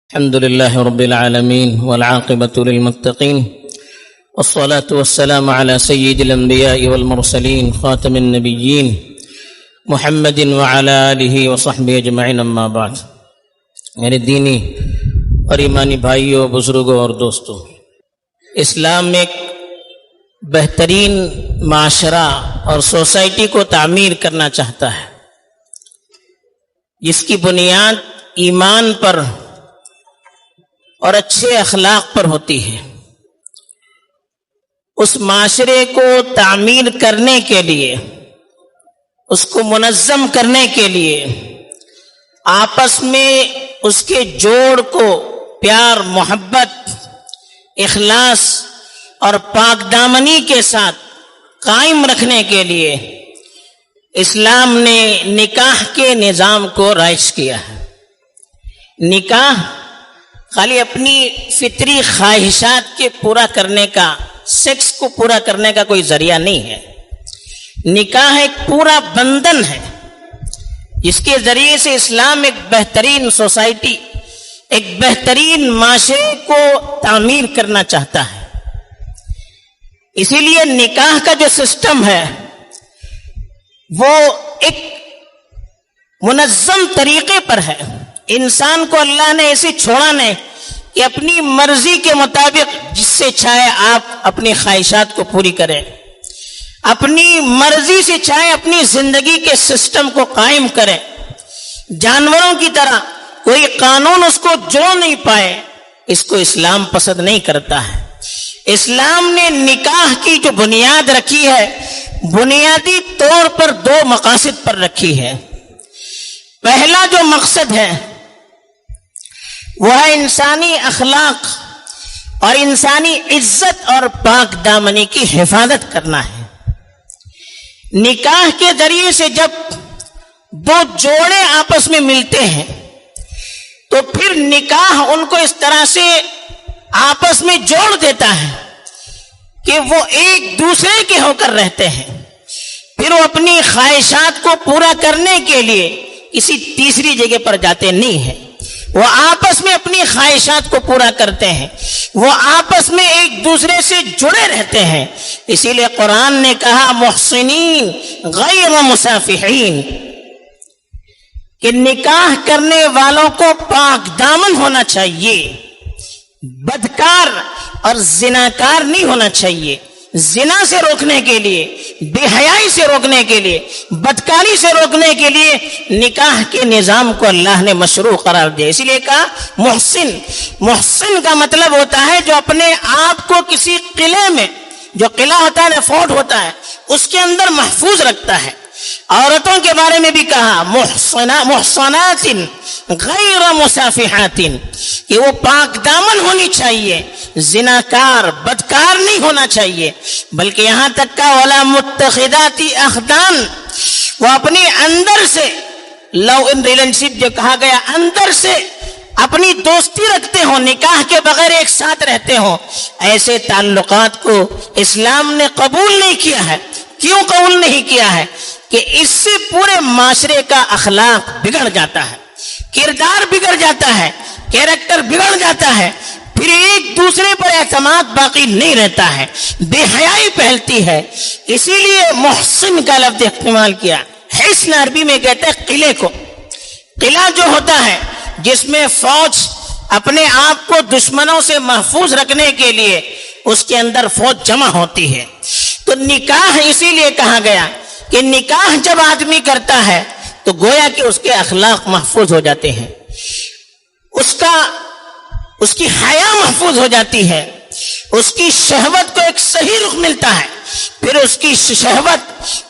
الحمد لله رب العالمين والعاقبة للمتقين والصلاة والسلام على سيد الأنبياء والمرسلين خاتم النبيين محمد وعلى آلہ وصحبہ اجمعین اما بعد۔ میرے دینی اور ایمانی بھائیوں، بزرگوں اور دوستوں، اسلام ایک بہترین معاشرہ اور سوسائٹی کو تعمیر کرنا چاہتا ہے جس کی بنیاد ایمان پر اور اچھے اخلاق پر ہوتی ہے۔ اس معاشرے کو تعمیر کرنے کے لیے، اس کو منظم کرنے کے لیے، آپس میں اس کے جوڑ کو پیار، محبت، اخلاص اور پاک دامنی کے ساتھ قائم رکھنے کے لیے اسلام نے نکاح کے نظام کو رائج کیا ہے۔ نکاح خالی اپنی فطری خواہشات کے پورا کرنے کا، سیکس کو پورا کرنے کا کوئی ذریعہ نہیں ہے۔ نکاح ایک پورا بندھن ہے جس کے ذریعے سے اسلام ایک بہترین سوسائٹی، ایک بہترین معاشرے کو تعمیر کرنا چاہتا ہے۔ اسی لیے نکاح کا جو سسٹم ہے وہ ایک منظم طریقے پر ہے۔ انسان کو اللہ نے ایسے چھوڑا نہیں کہ اپنی مرضی کے مطابق جس سے چاہے آپ اپنی خواہشات کو پوری کریں، اپنی مرضی سے چاہے اپنی زندگی کے سسٹم کو قائم کریں۔ جانوروں کی طرح کوئی قانون اس کو جوڑ نہیں پائے، اس کو اسلام پسند نہیں کرتا ہے۔ اسلام نے نکاح کی جو بنیاد رکھی ہے، بنیادی طور پر دو مقاصد پر رکھی ہے۔ پہلا جو مقصد ہے وہ ہے انسانی اخلاق اور انسانی عزت اور پاک دامنی کی حفاظت کرنا ہے۔ نکاح کے ذریعے سے جب دو جوڑے آپس میں ملتے ہیں تو پھر نکاح ان کو اس طرح سے آپس میں جوڑ دیتا ہے کہ وہ ایک دوسرے کے ہو کر رہتے ہیں۔ پھر وہ اپنی خواہشات کو پورا کرنے کے لیے کسی تیسری جگہ پر جاتے نہیں ہیں، وہ آپس میں اپنی خواہشات کو پورا کرتے ہیں، وہ آپس میں ایک دوسرے سے جڑے رہتے ہیں۔ اسی لیے قرآن نے کہا محسنین غیر مسافحین، کہ نکاح کرنے والوں کو پاک دامن ہونا چاہیے، بدکار اور زناکار نہیں ہونا چاہیے۔ زنا سے روکنے کے لیے، بے حیائی سے روکنے کے لیے، بدکاری سے روکنے کے لیے نکاح کے نظام کو اللہ نے مشروع قرار دیا۔ اسی لیے کہا محسن۔ محسن کا مطلب ہوتا ہے جو اپنے آپ کو کسی قلعے میں، جو قلعہ ہوتا ہے، فورٹ ہوتا ہے، اس کے اندر محفوظ رکھتا ہے۔ عورتوں کے بارے میں بھی کہا محصنات غیر مسافحات، کہ وہ پاک دامن ہونی چاہیے، زناکار، بدکار نہیں ہونا چاہیے، بلکہ یہاں تک کہ ولا متخذات اخدان، وہ اپنی اندر سے لو ان ریلیشنشپ جو کہا گیا، اندر سے اپنی دوستی رکھتے ہوں، نکاح کے بغیر ایک ساتھ رہتے ہوں، ایسے تعلقات کو اسلام نے قبول نہیں کیا ہے۔ کیوں قبول نہیں کیا ہے؟ کہ اس سے پورے معاشرے کا اخلاق بگڑ جاتا ہے، کردار بگڑ جاتا ہے، کیریکٹر بگڑ جاتا ہے، پھر ایک دوسرے پر اعتماد باقی نہیں رہتا ہے، بے حیائی پھیلتی ہے۔ اسی لیے محسن کا لفظ استعمال کیا۔ حسن عربی میں کہتے ہیں قلعے کو۔ قلعہ جو ہوتا ہے جس میں فوج اپنے آپ کو دشمنوں سے محفوظ رکھنے کے لیے اس کے اندر فوج جمع ہوتی ہے، تو نکاح اسی لیے کہا گیا کہ نکاح جب آدمی کرتا ہے تو گویا کہ اس کے اخلاق محفوظ ہو جاتے ہیں، اس کی حیا محفوظ ہو جاتی ہے، اس کی شہوت کو ایک صحیح رخ ملتا ہے، پھر اس کی شہوت،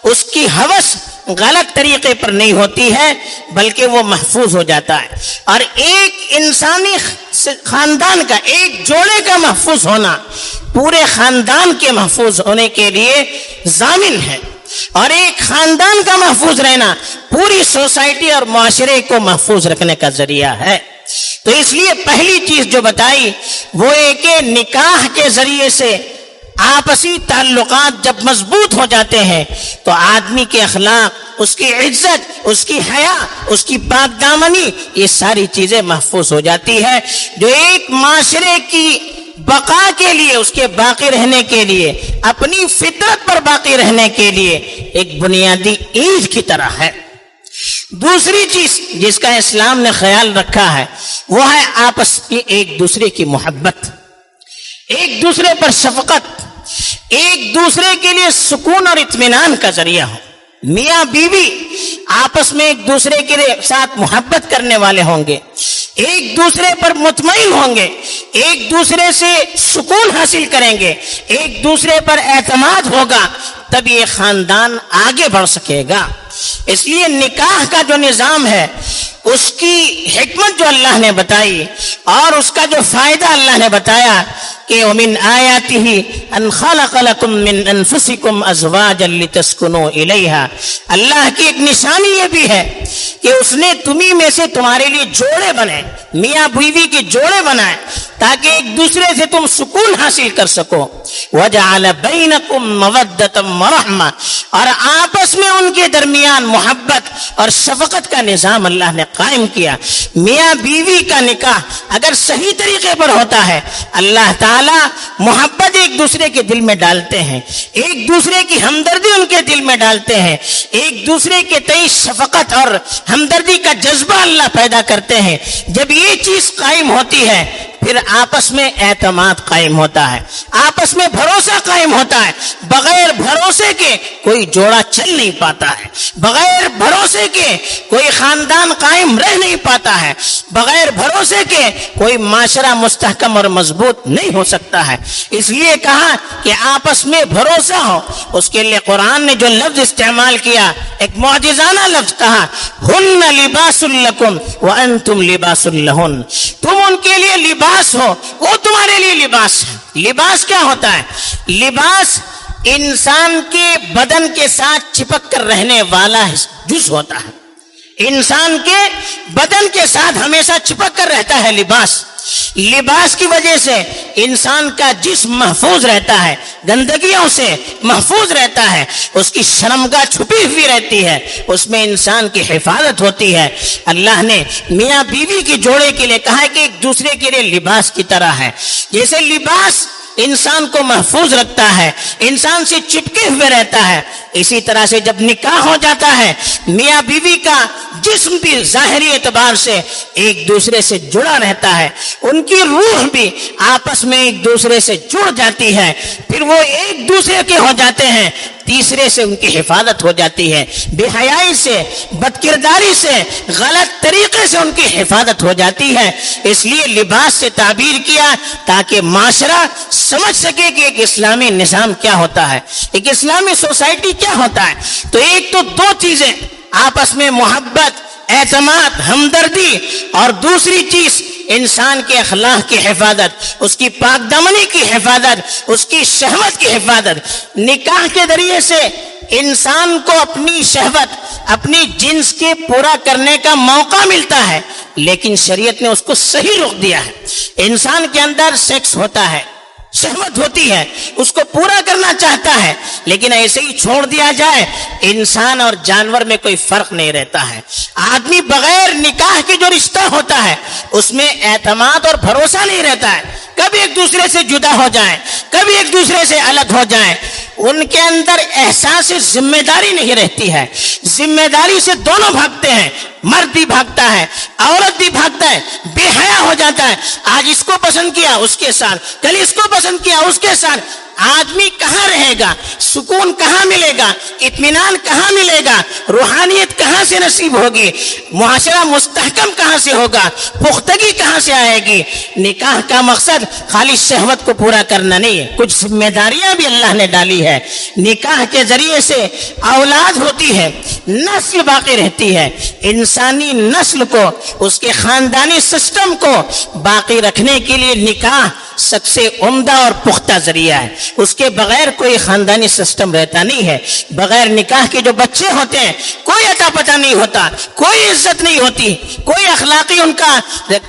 اس کی ہوس غلط طریقے پر نہیں ہوتی ہے بلکہ وہ محفوظ ہو جاتا ہے۔ اور ایک انسانی خاندان کا، ایک جوڑے کا محفوظ ہونا پورے خاندان کے محفوظ ہونے کے لیے ضامن ہے، اور ایک خاندان کا محفوظ رہنا پوری سوسائٹی اور معاشرے کو محفوظ رکھنے کا ذریعہ ہے۔ تو اس لیے پہلی چیز جو بتائی وہ ایک نکاح کے ذریعے سے آپسی تعلقات جب مضبوط ہو جاتے ہیں تو آدمی کے اخلاق اس کی عزت، اس کی حیا، اس کی پاک دامنی، یہ ساری چیزیں محفوظ ہو جاتی ہے، جو ایک معاشرے کی بقا کے لیے، اس کے باقی رہنے کے لیے، اپنی فطرت پر باقی رہنے کے لیے ایک بنیادی اینٹ کی طرح ہے۔ دوسری چیز جس کا اسلام نے خیال رکھا ہے وہ ہے آپس میں ایک دوسرے کی محبت، ایک دوسرے پر شفقت، ایک دوسرے کے لیے سکون اور اطمینان کا ذریعہ ہو۔ میاں بیوی آپس میں ایک دوسرے کے ساتھ محبت کرنے والے ہوں گے، ایک دوسرے پر مطمئن ہوں گے، ایک دوسرے سے سکون حاصل کریں گے، ایک دوسرے پر اعتماد ہوگا، تب یہ خاندان آگے بڑھ سکے گا۔ اس لیے نکاح کا جو نظام ہے، اس کی حکمت جو اللہ نے بتائی اور اس کا جو فائدہ اللہ نے بتایا کہ وَمِنْ آيَاتِهِ أَنْ خَلَقَ لَكُم مِّنْ أَنفُسِكُمْ أَزْوَاجًا لِتَسْكُنُوا إِلَيْهَا، اللہ کی ایک نشانی یہ بھی ہے کہ اس نے تمہیں میں سے تمہارے لیے جوڑے بنائے، میاں بیوی کے جوڑے بنائے تاکہ ایک دوسرے سے تم سکون حاصل کر سکو۔ وَجَعَلَ بَيْنَكُمْ مَوَدَّةً وَرَحْمَةً، اور آپس میں ان کے درمیان محبت اور شفقت کا نظام اللہ نے قائم کیا۔ میاں بیوی کا نکاح اگر صحیح طریقے پر ہوتا ہے، اللہ تعالی محبت ایک دوسرے کے دل میں ڈالتے ہیں، ایک دوسرے کی ہمدردی ان کے دل میں ڈالتے ہیں، ایک دوسرے کے تئیں شفقت اور ہمدردی کا جذبہ اللہ پیدا کرتے ہیں۔ جب یہ چیز قائم ہوتی ہے پھر آپس میں اعتماد قائم ہوتا ہے، آپس میں بھروسہ قائم ہوتا ہے۔ بغیر بھروسے کے کوئی جوڑا چل نہیں پاتا ہے، بغیر بھروسے کے کوئی خاندان قائم رہ نہیں پاتا ہے، بغیر بھروسے کے کوئی معاشرہ مستحکم اور مضبوط نہیں ہو سکتا ہے۔ اس لیے کہا کہ آپس میں بھروسہ ہو۔ اس کے لیے قرآن نے جو لفظ استعمال کیا، ایک معجزانہ لفظ کہا، ہن لباس لکم وانتم لباس لہن، تم ان کے لیے لباس ہو، وہ تمہارے لیے لباس ہے۔ لباس کیا ہوتا ہے؟ لباس انسان کے بدن کے ساتھ چپک کر رہنے والا جز ہوتا ہے، انسان کے بدن کے ساتھ ہمیشہ چپک کر رہتا ہے لباس۔ لباس کی وجہ سے انسان کا جسم محفوظ رہتا ہے، گندگیوں سے محفوظ رہتا ہے، اس کی شرمگاہ چھپی ہوئی رہتی ہے، اس میں انسان کی حفاظت ہوتی ہے۔ اللہ نے میاں بیوی کی جوڑے کے لیے کہا ہے کہ ایک دوسرے کے لیے لباس کی طرح ہے۔ جیسے لباس انسان کو محفوظ رکھتا ہے، انسان سے چپکے ہوئے رہتا ہے، اسی طرح سے جب نکاح ہو جاتا ہے میاں بیوی کا جسم بھی ظاہری اعتبار سے ایک دوسرے سے جڑا رہتا ہے، ان کی روح بھی آپس میں ایک دوسرے سے جڑ جاتی ہے، پھر وہ ایک دوسرے کے ہو جاتے ہیں، تیسرے سے ان کی حفاظت ہو جاتی ہے، بے حیائی سے، بد کرداری سے، غلط طریقے سے ان کی حفاظت ہو جاتی ہے۔ اس لیے لباس سے تعبیر کیا تاکہ معاشرہ سمجھ سکے کہ ایک اسلامی نظام کیا ہوتا ہے، ایک اسلامی سوسائٹی کیا ہوتا ہے۔ تو ایک تو دو چیزیں، آپس میں محبت، اعتماد، ہمدردی، اور دوسری چیز انسان کے اخلاق کی حفاظت، اس کی پاک دامنی کی حفاظت، اس کی شہوت کی حفاظت۔ نکاح کے ذریعے سے انسان کو اپنی شہوت، اپنی جنس کے پورا کرنے کا موقع ملتا ہے، لیکن شریعت نے اس کو صحیح روک دیا ہے۔ انسان کے اندر سیکس ہوتا ہے، شہوت ہوتی ہے، اس کو پورا کرنا چاہتا ہے، لیکن ایسے ہی چھوڑ دیا جائے، انسان اور جانور میں کوئی فرق نہیں رہتا ہے۔ آدمی بغیر نکاح کے جو رشتہ ہوتا ہے اس میں اعتماد اور بھروسہ نہیں رہتا ہے، کبھی ایک دوسرے سے جدا ہو جائیں، کبھی ایک دوسرے سے الگ ہو جائیں، ان کے اندر احساس ذمہ داری نہیں رہتی ہے۔ ذمہ داری سے دونوں بھاگتے ہیں، مرد بھی بھاگتا ہے، عورت بھی بھاگتا ہے، بے حیا ہو جاتا ہے، آج اس کو پسند کیا اس کے ساتھ، کل اس کو پسند کیا اس کے ساتھ۔ آدمی کہاں رہے گا؟ سکون کہاں ملے گا؟ اطمینان کہاں ملے گا؟ روحانیت کہاں سے نصیب ہوگی؟ معاشرہ مستحکم کہاں سے ہوگا؟ پختگی کہاں سے آئے گی؟ نکاح کا مقصد خالی شہوت کو پورا کرنا نہیں ہے، کچھ ذمہ داریاں بھی اللہ نے ڈالی ہے۔ نکاح کے ذریعے سے اولاد ہوتی ہے، نسل باقی رہتی ہے، انسانی نسل کو، اس کے خاندانی سسٹم کو باقی رکھنے کے لیے نکاح سب سے عمدہ اور پختہ ذریعہ ہے۔ اس کے بغیر کوئی خاندانی سسٹم رہتا نہیں ہے۔ بغیر نکاح کے جو بچے ہوتے ہیں کوئی اتا پتہ نہیں ہوتا، کوئی عزت نہیں ہوتی، کوئی اخلاقی ان کا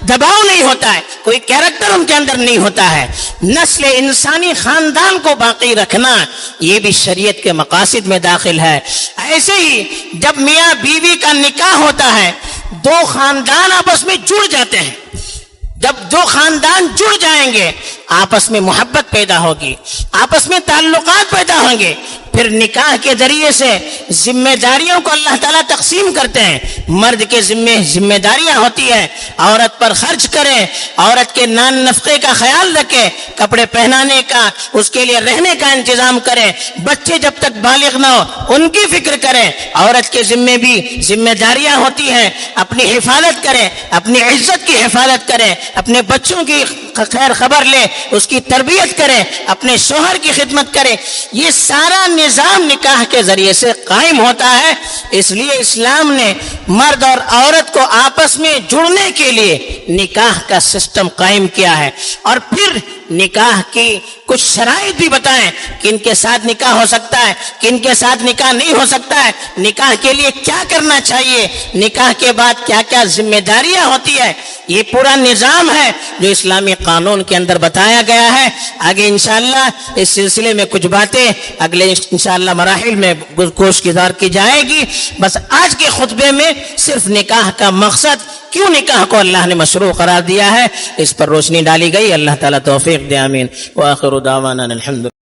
دباؤ نہیں ہوتا ہے، کوئی کیریکٹر ان کے اندر نہیں ہوتا ہے۔ نسل انسانی خاندان کو باقی رکھنا، یہ بھی شریعت کے مقاصد میں داخل ہے۔ ایسے ہی جب میاں بیوی کا نکاح ہوتا ہے، دو خاندان آپس میں جڑ جاتے ہیں۔ جب دو خاندان جڑ جائیں گے، آپس میں محبت پیدا ہوگی، آپس میں تعلقات پیدا ہوں گے، پھر نکاح کے ذریعے سے ذمہ داریوں کو اللہ تعالیٰ تقسیم کرتے ہیں۔ مرد کے ذمہ داریاں ہوتی ہے، عورت پر خرچ کرے، عورت کے نان نفقے کا خیال رکھے، کپڑے پہنانے کا، اس کے لیے رہنے کا انتظام کرے، بچے جب تک بالغ نہ ہو ان کی فکر کرے۔ عورت کے ذمے بھی ذمہ داریاں ہوتی ہیں، اپنی حفاظت کرے، اپنی عزت کی حفاظت کرے، اپنے بچوں کی خیر خبر لے، اس کی تربیت کرے، اپنے شوہر کی خدمت کرے۔ یہ سارا نظام نکاح کے ذریعے سے قائم ہوتا ہے۔ اس لیے اسلام نے مرد اور عورت کو آپس میں جڑنے کے لیے نکاح کا سسٹم قائم کیا ہے، اور پھر نکاح کی کچھ شرائط بھی بتائیں، کن کے ساتھ نکاح ہو سکتا ہے، کن کے ساتھ نکاح نہیں ہو سکتا ہے، نکاح کے لیے کیا کرنا چاہیے، نکاح کے بعد کیا کیا ذمہ داریاں ہوتی ہے۔ یہ پورا نظام ہے جو اسلامی قانون کے اندر بتایا گیا ہے۔ آگے انشاءاللہ اس سلسلے میں کچھ باتیں اگلے انشاءاللہ مراحل میں گوش گزار کی جائے گی۔ بس آج کے خطبے میں صرف نکاح کا مقصد، کیوں نکاح کو اللہ نے مشروع قرار دیا ہے، اس پر روشنی ڈالی گئی۔ اللہ تعالیٰ توفیق دے، آمین۔ وآخر دعوانا الحمد